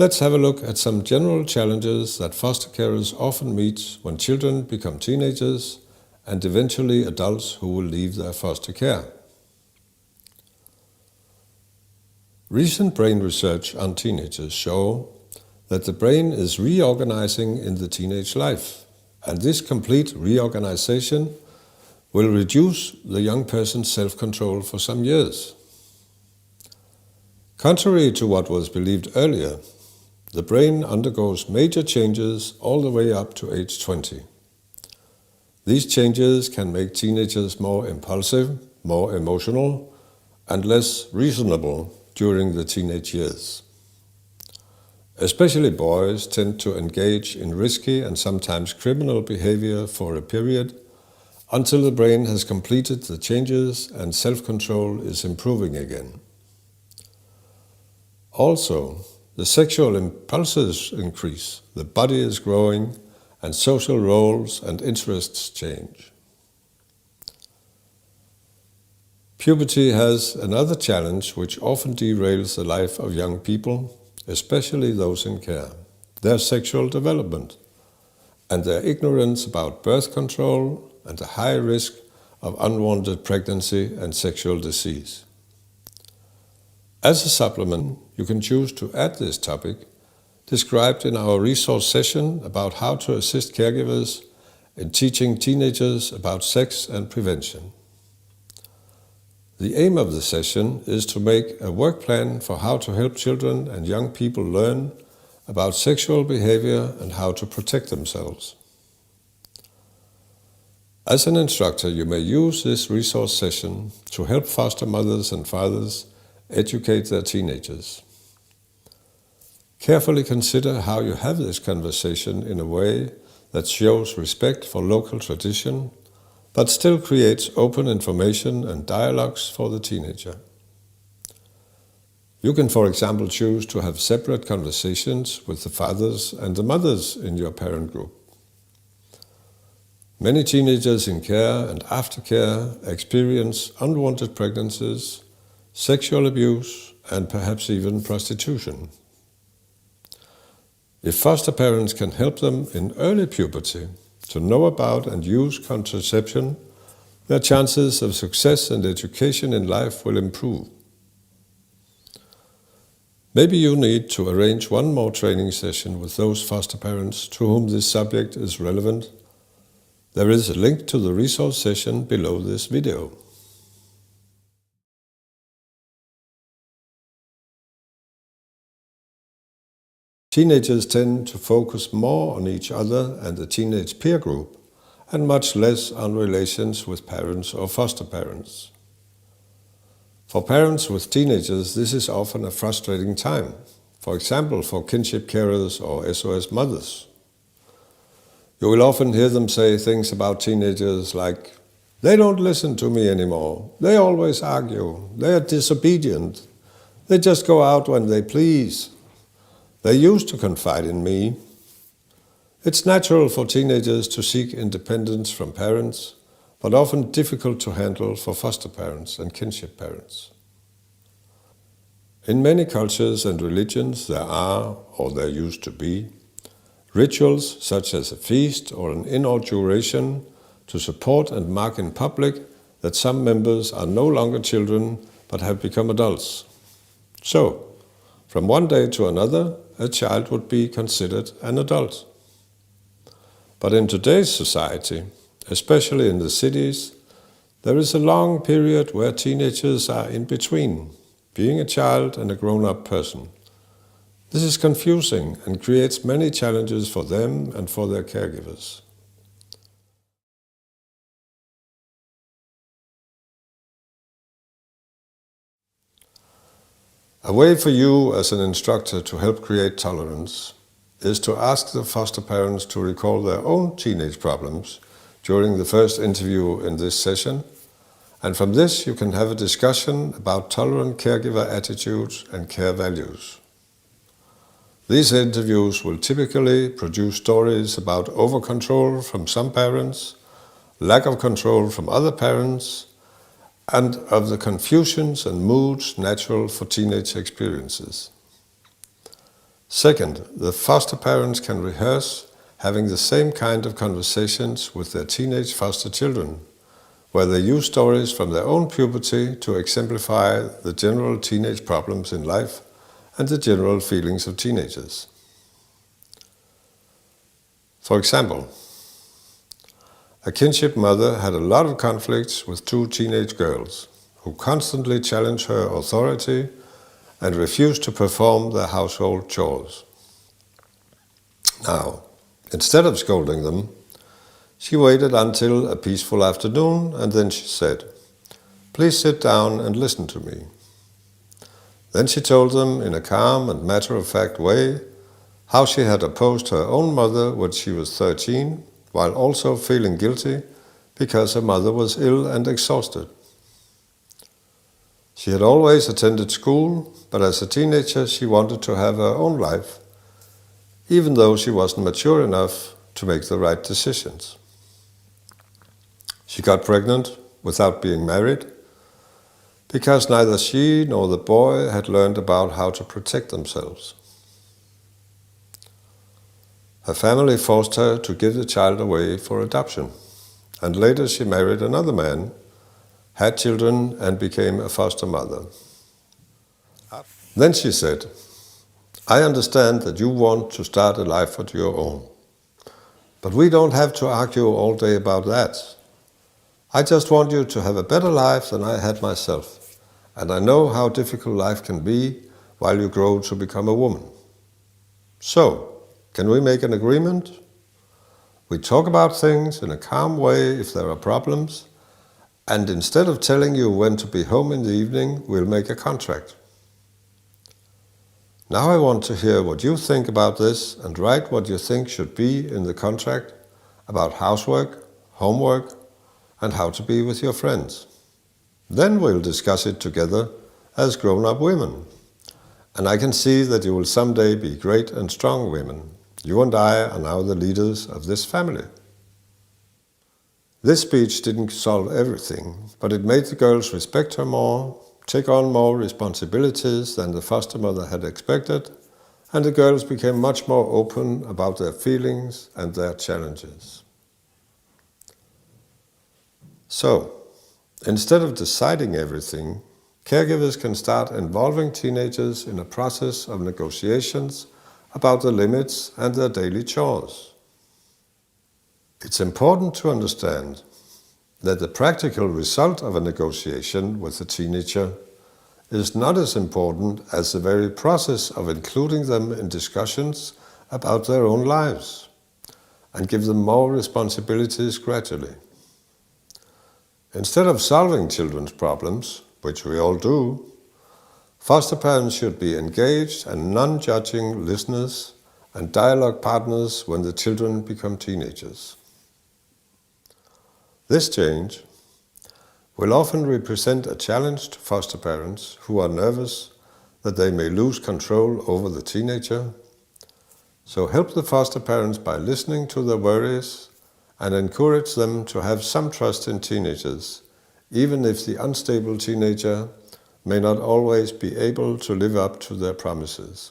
Let's have a look at some general challenges that foster carers often meet when children become teenagers and eventually adults who will leave their foster care. Recent brain research on teenagers show that the brain is reorganizing in the teenage life, and this complete reorganization will reduce the young person's self-control for some years. Contrary to what was believed earlier, the brain undergoes major changes all the way up to age 20. These changes can make teenagers more impulsive, more emotional, and less reasonable during the teenage years. Especially boys tend to engage in risky and sometimes criminal behavior for a period until the brain has completed the changes and self-control is improving again. Also, the sexual impulses increase, the body is growing, and social roles and interests change. Puberty has another challenge which often derails the life of young people, especially those in care: their sexual development and their ignorance about birth control and the high risk of unwanted pregnancy and sexual disease. As a supplement, you can choose to add this topic, described in our resource session about how to assist caregivers in teaching teenagers about sex and prevention. The aim of the session is to make a work plan for how to help children and young people learn about sexual behavior and how to protect themselves. As an instructor, you may use this resource session to help foster mothers and fathers educate their teenagers. Carefully consider how you have this conversation in a way that shows respect for local tradition, but still creates open information and dialogues for the teenager. You can, for example, choose to have separate conversations with the fathers and the mothers in your parent group. Many teenagers in care and aftercare experience unwanted pregnancies, sexual abuse, and perhaps even prostitution. If foster parents can help them in early puberty to know about and use contraception, their chances of success and education in life will improve. Maybe you need to arrange one more training session with those foster parents to whom this subject is relevant. There is a link to the resource session below this video. Teenagers tend to focus more on each other and the teenage peer group, and much less on relations with parents or foster parents. For parents with teenagers, this is often a frustrating time, for example, for kinship carers or SOS mothers. You will often hear them say things about teenagers like, "They don't listen to me anymore, they always argue, they are disobedient, they just go out when they please. They used to confide in me." It's natural for teenagers to seek independence from parents, but often difficult to handle for foster parents and kinship parents. In many cultures and religions there are, or there used to be, rituals such as a feast or an inauguration to support and mark in public that some members are no longer children but have become adults. So, from one day to another, a child would be considered an adult. But in today's society, especially in the cities, there is a long period where teenagers are in between, being a child and a grown-up person. This is confusing and creates many challenges for them and for their caregivers. A way for you as an instructor to help create tolerance is to ask the foster parents to recall their own teenage problems during the first interview in this session, and from this you can have a discussion about tolerant caregiver attitudes and care values. These interviews will typically produce stories about over-control from some parents, lack of control from other parents, and of the confusions and moods natural for teenage experiences. Second, the foster parents can rehearse having the same kind of conversations with their teenage foster children, where they use stories from their own puberty to exemplify the general teenage problems in life and the general feelings of teenagers. For example, a kinship mother had a lot of conflicts with two teenage girls who constantly challenged her authority and refused to perform their household chores. Now, instead of scolding them, she waited until a peaceful afternoon and then she said, "Please sit down and listen to me." Then she told them in a calm and matter-of-fact way how she had opposed her own mother when she was 13, while also feeling guilty because her mother was ill and exhausted. She had always attended school, but as a teenager she wanted to have her own life, even though she wasn't mature enough to make the right decisions. She got pregnant without being married, because neither she nor the boy had learned about how to protect themselves. Her family forced her to give the child away for adoption, and later she married another man, had children, and became a foster mother. Then she said, "I understand that you want to start a life of your own, but we don't have to argue all day about that. I just want you to have a better life than I had myself, and I know how difficult life can be while you grow to become a woman. So, can we make an agreement? We talk about things in a calm way if there are problems, and instead of telling you when to be home in the evening, we'll make a contract. Now I want to hear what you think about this and write what you think should be in the contract about housework, homework, and how to be with your friends. Then we'll discuss it together as grown-up women. And I can see that you will someday be great and strong women. You and I are now the leaders of this family." This speech didn't solve everything, but it made the girls respect her more, take on more responsibilities than the foster mother had expected, and the girls became much more open about their feelings and their challenges. So, instead of deciding everything, caregivers can start involving teenagers in a process of negotiations about the limits and their daily chores. It's important to understand that the practical result of a negotiation with a teenager is not as important as the very process of including them in discussions about their own lives and give them more responsibilities gradually. Instead of solving children's problems, which we all do, foster parents should be engaged and non-judging listeners and dialogue partners when the children become teenagers. This change will often represent a challenge to foster parents who are nervous that they may lose control over the teenager. So help the foster parents by listening to their worries and encourage them to have some trust in teenagers, even if the unstable teenager may not always be able to live up to their promises.